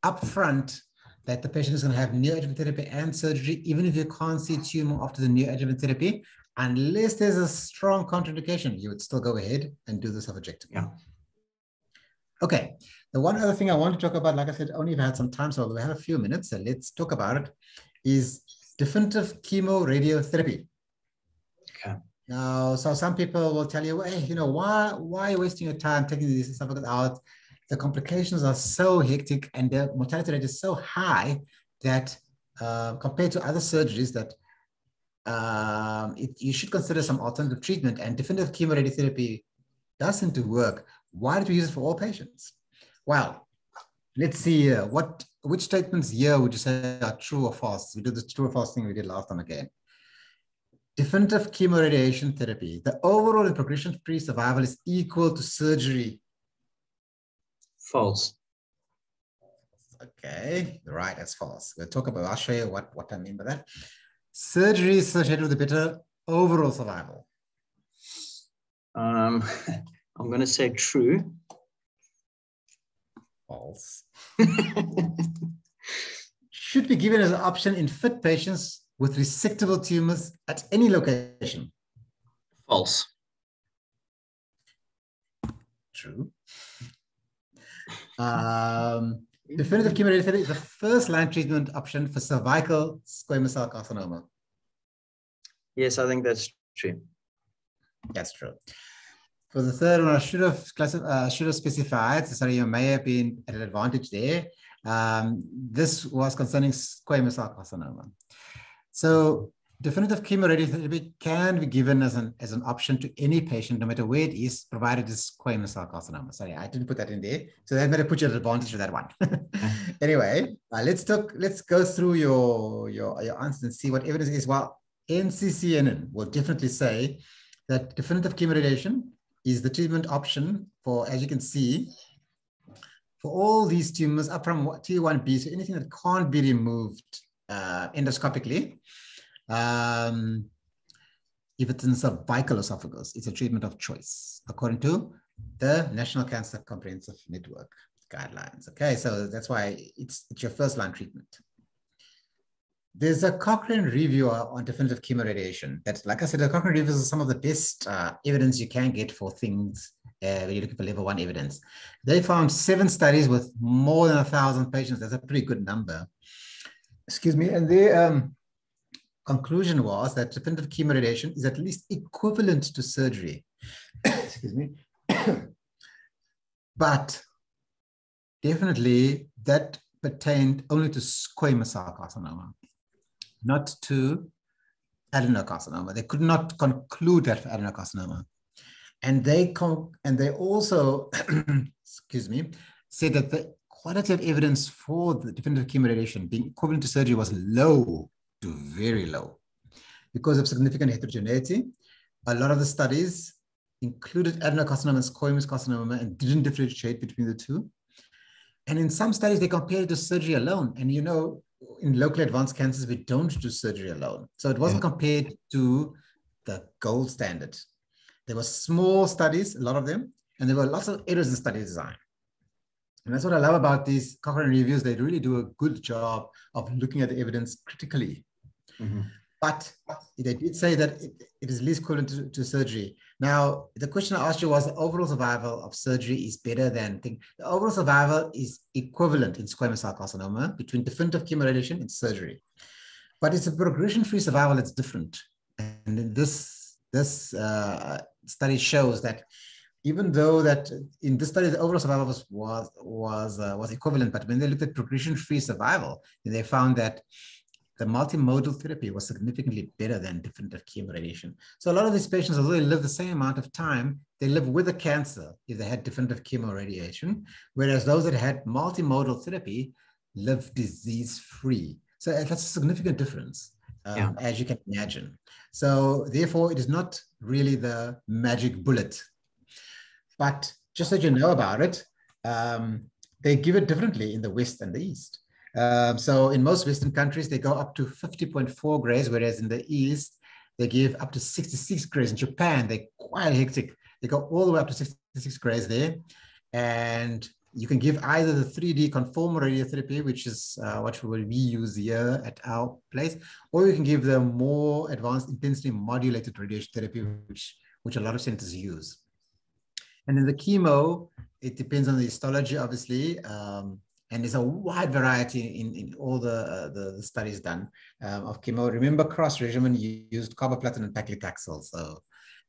upfront that the patient is going to have neoadjuvant therapy and surgery, even if you can't see tumor after the neoadjuvant therapy, unless there's a strong contraindication, you would still go ahead and do the suffragectomy. Yeah. Okay. The one other thing I want to talk about, like I said, only if I had some time, so we have a few minutes, so let's talk about it, is definitive chemoradiotherapy. Okay. Now, so some people will tell you, hey, why are you wasting your time taking these esophagus out? The complications are so hectic and the mortality rate is so high that compared to other surgeries that you should consider some alternative treatment, and definitive chemoradiotherapy does seem to work. Why do we use it for all patients? Well, let's see here. Which statements here would you say are true or false? We did the true or false thing we did last time again. Definitive chemoradiation therapy. The overall and progression-free survival is equal to surgery. False. Okay, right, that's false. I'll show you what I mean by that. Surgery is associated with a better overall survival. I'm going to say true. False. Should be given as an option in fit patients with resectable tumors at any location. False. True. Definitive chemoradiotherapy is the first-line treatment option for cervical squamous cell carcinoma. Yes, I think that's true. That's true. For the third one, I should have specified. Sorry, you may have been at an advantage there. This was concerning squamous cell carcinoma. So definitive chemoradiotherapy can be given as an option to any patient, no matter where it is, provided it's squamous cell carcinoma. Sorry, I didn't put that in there. So that might have put you at advantage for that one. Anyway, let's go through your answers and see what evidence is. Well, NCCN will definitely say that definitive chemoradiation is the treatment option for, as you can see, for all these tumors up from T1B, so anything that can't be removed endoscopically, if it's in cervical esophagus, it's a treatment of choice, according to the National Cancer Comprehensive Network guidelines. Okay, so that's why it's your first line treatment. There's a Cochrane review on definitive chemoradiation. That's, like I said, the Cochrane reviews are some of the best evidence you can get for things when you're looking for level 1 evidence. They found 7 studies with more than 1,000 patients. That's a pretty good number. Excuse me. And their conclusion was that definitive chemoradiation is at least equivalent to surgery. Excuse me. But definitely that pertained only to squamous cell carcinoma, not to adenocarcinoma. They could not conclude that for adenocarcinoma. And they also, excuse me, said that the qualitative evidence for the definitive chemoradiation being equivalent to surgery was low to very low because of significant heterogeneity. A lot of the studies included adenocarcinoma and squamous carcinoma and didn't differentiate between the two. And in some studies, they compared it to surgery alone. And you know, in locally advanced cancers, we don't do surgery alone. So it wasn't compared to the gold standard. There were small studies, a lot of them, and there were lots of errors in study design. And that's what I love about these Cochrane reviews. They really do a good job of looking at the evidence critically. Mm-hmm. But they did say that it is least equivalent to surgery. Now, the question I asked you was the overall survival of surgery is better than thing. The overall survival is equivalent in squamous cell carcinoma between definitive chemoradiation and surgery. But it's a progression-free survival that's different. And this study shows that even though that in this study, the overall survival was equivalent, but when they looked at progression-free survival, they found that the multimodal therapy was significantly better than definitive chemoradiation. So a lot of these patients, although they live the same amount of time, they live with the cancer if they had definitive chemoradiation, whereas those that had multimodal therapy live disease-free. So that's a significant difference, as you can imagine. So therefore, it is not really the magic bullet. But just so you know about it, they give it differently in the West and the East. So in most Western countries, they go up to 50.4 grays, whereas in the East, they give up to 66 grays. In Japan, they're quite hectic. They go all the way up to 66 grays there. And you can give either the 3D conformal radiotherapy, which is what we use here at our place, or you can give the more advanced intensity modulated radiation therapy, which a lot of centers use. And in the chemo, it depends on the histology, obviously. And there's a wide variety in all the studies done of chemo. Remember, cross-regimen used carboplatin and paclitaxel. So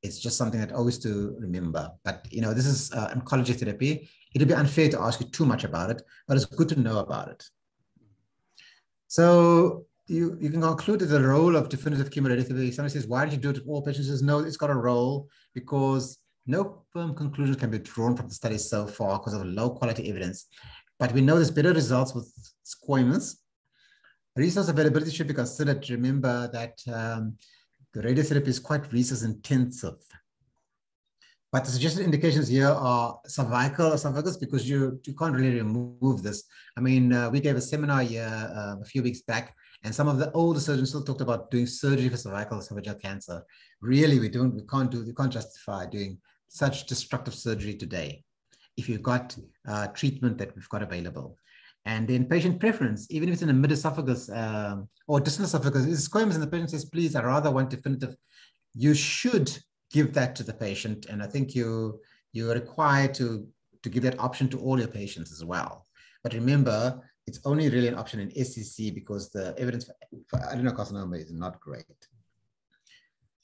it's just something that always to remember. But, you know, this is oncology therapy. It'll be unfair to ask you too much about it, but it's good to know about it. So you can conclude that the role of definitive chemoradiotherapy, somebody says, why did you do it with all patients? Says, no, it's got a role because no firm conclusions can be drawn from the studies so far because of low quality evidence. But we know there's better results with squamous. Resource availability should be considered. Remember that the radiotherapy is quite resource intensive. But the suggested indications here are cervical esophagus because you can't really remove this. I mean, we gave a seminar here a few weeks back, and some of the older surgeons still talked about doing surgery for cervical esophageal cancer. Really, we can't justify doing such destructive surgery today if you've got treatment that we've got available. And then patient preference, even if it's in the mid-esophagus or distal esophagus, is squamous and the patient says, please, I rather want definitive, you should give that to the patient. And I think you're required to give that option to all your patients as well. But remember, it's only really an option in SCC because the evidence for adenocarcinoma is not great.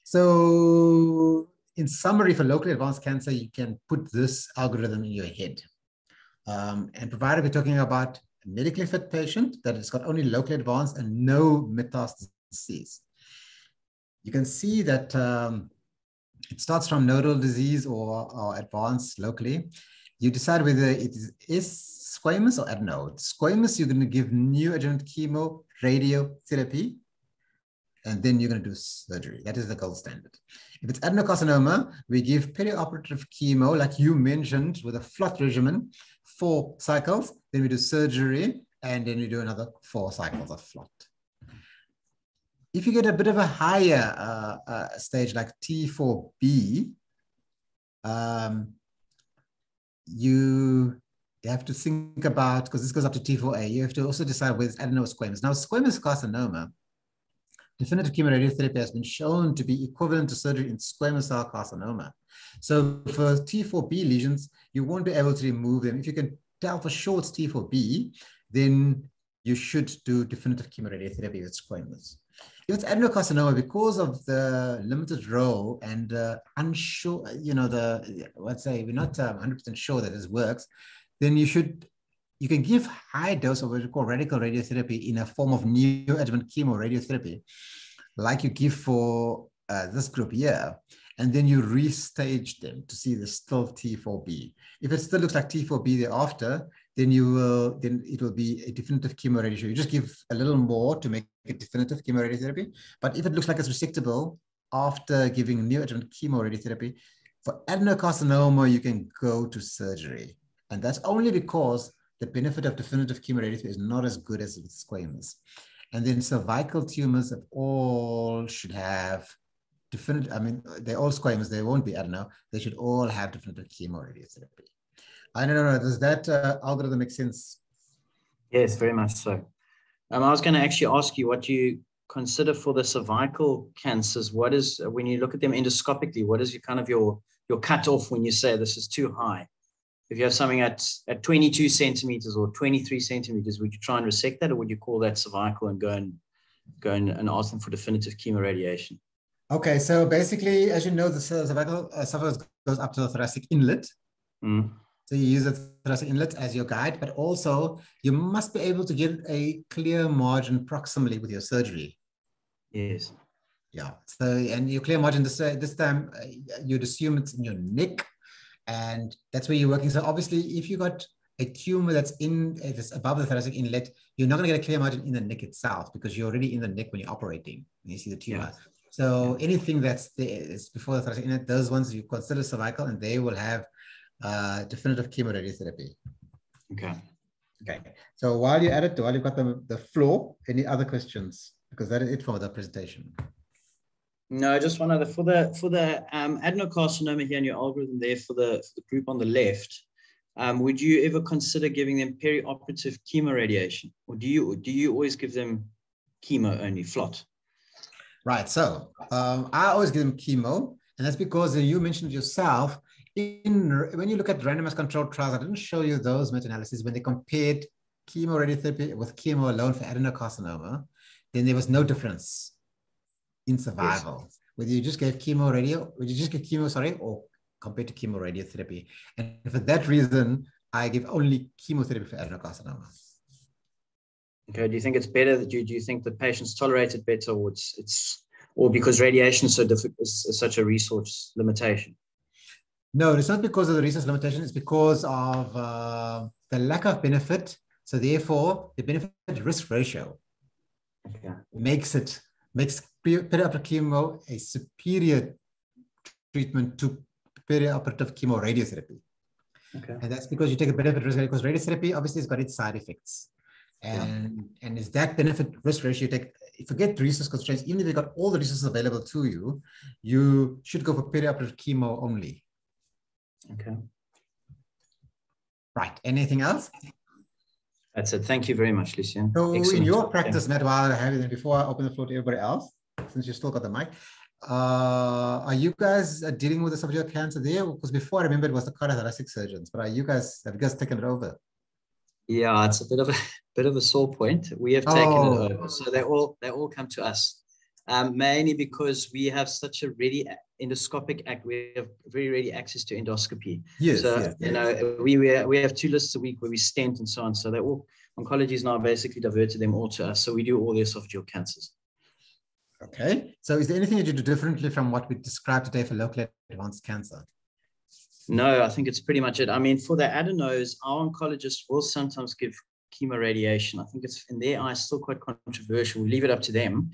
So in summary, for locally advanced cancer, you can put this algorithm in your head. And provided we're talking about a medically fit patient that has got only locally advanced and no metastases. You can see that it starts from nodal disease or advanced locally. You decide whether it is squamous or adeno. Squamous, you're going to give neoadjuvant chemo, radiotherapy, and then you're going to do surgery. That is the gold standard. If it's adenocarcinoma, we give perioperative chemo, like you mentioned, with a FLOT regimen, 4 cycles, then we do surgery, and then we do another 4 cycles of flot. If you get a bit of a higher stage like T4B, you have to think about, because this goes up to T4A, you have to also decide whether it's adeno squamous. Now, squamous carcinoma, definitive chemoradiotherapy has been shown to be equivalent to surgery in squamous cell carcinoma. So for T4B lesions, you won't be able to remove them. If you can tell for sure it's T4B, then you should do definitive chemoradiotherapy with squamous. If it's adenocarcinoma, because of the limited role and unsure, you know, let's say we're not 100% sure that this works, then you can give high dose of what we call radical radiotherapy in a form of neoadjuvant chemoradiotherapy, like you give for this group here, and then you restage them to see the still T4B. If it still looks like T4B thereafter, then it will be a definitive chemoradiotherapy. You just give a little more to make it definitive chemoradiotherapy. But if it looks like it's resectable after giving neoadjuvant chemoradiotherapy, for adenocarcinoma, you can go to surgery. And that's only because the benefit of definitive chemoradiotherapy is not as good as with squamous. And then cervical tumors all should have definitive, I mean, they're all squamous, they won't be adeno, they should all have definitive chemoradiotherapy. I don't know, does that algorithm make sense? Yes, very much so. I was going to actually ask you what you consider for the cervical cancers. What is, when you look at them endoscopically, what is your kind of your cutoff when you say this is too high? If you have something at 22 centimeters or 23 centimeters, would you try and resect that, or would you call that cervical and go and ask them for definitive chemoradiation? Okay, so basically, as you know, the cervical esophagus goes up to the thoracic inlet. Mm. So you use the thoracic inlet as your guide, but also you must be able to get a clear margin proximally with your surgery. Yes. Yeah. So, and your clear margin this time, you'd assume it's in your neck, and that's where you're working. So obviously, if you got a tumor that's above the thoracic inlet, you're not going to get a clear margin in the neck itself because you're already in the neck when you're operating and you see the tumor. Yeah. So anything that's there is before the thoracic inlet, those ones you consider cervical, and they will have definitive chemoradiotherapy. Okay. Okay. So while you're at it, while you've got the floor, any other questions? Because that is it for the presentation. No, just one other. For the adenocarcinoma here in your algorithm there, for the group on the left, would you ever consider giving them perioperative chemoradiation, or do you always give them chemo only, flot? Right. So I always give them chemo, and that's because you mentioned yourself. When you look at randomized controlled trials, I didn't show you those meta-analyses when they compared chemoradiotherapy with chemo alone for adenocarcinoma, then there was no difference in survival. Yes. Whether you just gave or compared to chemoradiotherapy. And for that reason, I give only chemotherapy for adenocarcinoma. Okay. Do you think it's better? Do you think the patients tolerate it better, or because radiation is so difficult, is such a resource limitation? No, it's not because of the resource limitation. It's because of the lack of benefit. So therefore, the benefit-risk ratio makes perioperative chemo a superior treatment to perioperative chemoradiotherapy. Okay. And that's because you take a benefit-risk ratio, because radiotherapy obviously has got its side effects. And is that benefit-risk ratio, forget resource constraints, even if you've got all the resources available to you, you should go for perioperative chemo only. Okay. Right. Anything else? That's it. Thank you very much, Lucien. So excellent. In your practice, Matt, while I have you, before I open the floor to everybody else, since you still got the mic, are you guys dealing with esophageal cancer there? Because before I remember it was the cardiothoracic surgeons, but have you guys taken it over? Yeah, it's a bit of a sore point. We have taken it over, so they all come to us. Mainly because we have such a ready endoscopic we have very ready access to endoscopy. Yes, so yes, you know, we have 2 lists a week where we stent and so on. So they all, oncology is now basically diverted them all to us. So we do all the esophageal cancers. Okay. So is there anything that you do differently from what we described today for locally advanced cancer? No, I think it's pretty much it. I mean, for the adenos, our oncologists will sometimes give chemoradiation. I think it's in their eyes still quite controversial. We leave it up to them.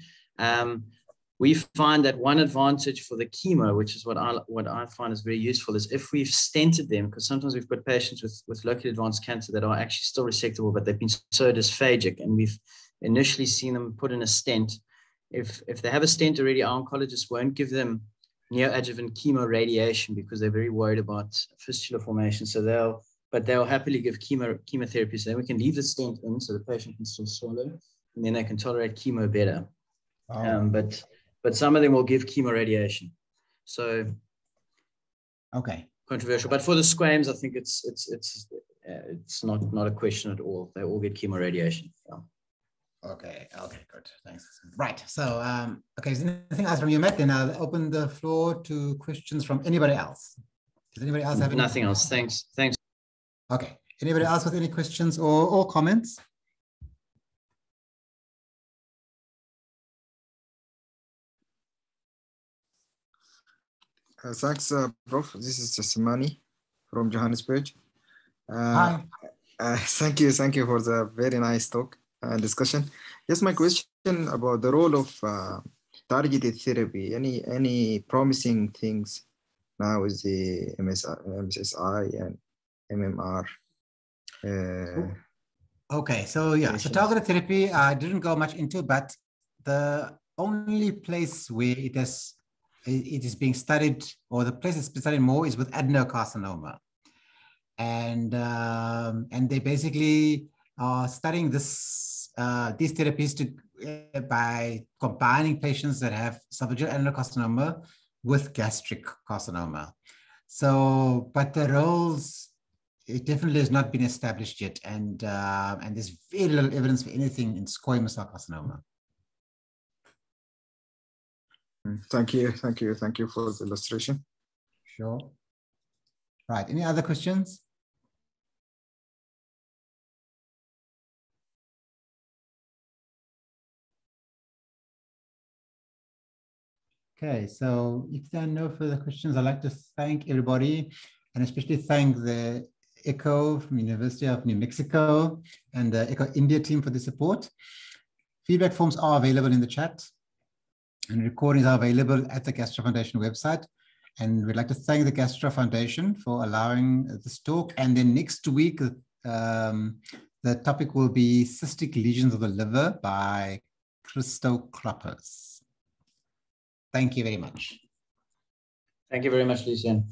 we find that one advantage for the chemo, which is what I find is very useful, is if we've stented them, because sometimes we've got patients with locally advanced cancer that are actually still resectable, but they've been so dysphagic, and we've initially seen them put in a stent. If they have a stent already, our oncologists won't give them neoadjuvant chemoradiation because they're very worried about fistula formation. So they'll happily give chemotherapy. So then we can leave the stent in so the patient can still swallow, and then they can tolerate chemo better. Oh. But some of them will give chemoradiation. So okay, controversial. But for the squams, I think it's not a question at all. They all get chemoradiation. Yeah. Okay, good. Thanks. Right. So, okay, is there anything else from you, Matt? Then I'll open the floor to questions from anybody else. Does anybody else have any? Nothing else. Thanks. Okay. Anybody else with any questions or comments? Thanks, Prof. This is Samani from Johannesburg. Hi. Thank you for the very nice talk and discussion. Yes, my question about the role of targeted therapy. Any promising things now with the MSSI and MMR? Okay, so yeah, so targeted therapy, I didn't go much into, but the only place where it is being studied, or the place it's been studied more, is with adenocarcinoma, and they basically are studying these therapies by combining patients that have esophageal adenocarcinoma with gastric carcinoma. So, but the roles, it definitely has not been established yet, and there's very little evidence for anything in squamous cell carcinoma. Thank you for the illustration. Sure. Right. Any other questions? Okay, so if there are no further questions, I'd like to thank everybody, and especially thank the EHCO from University of New Mexico and the EHCO India team for the support. Feedback forms are available in the chat, and recordings are available at the Gastro Foundation website. And we'd like to thank the Gastro Foundation for allowing this talk. And then next week, the topic will be cystic lesions of the liver by Christo Kloppers. Thank you very much. Thank you very much, Lucien.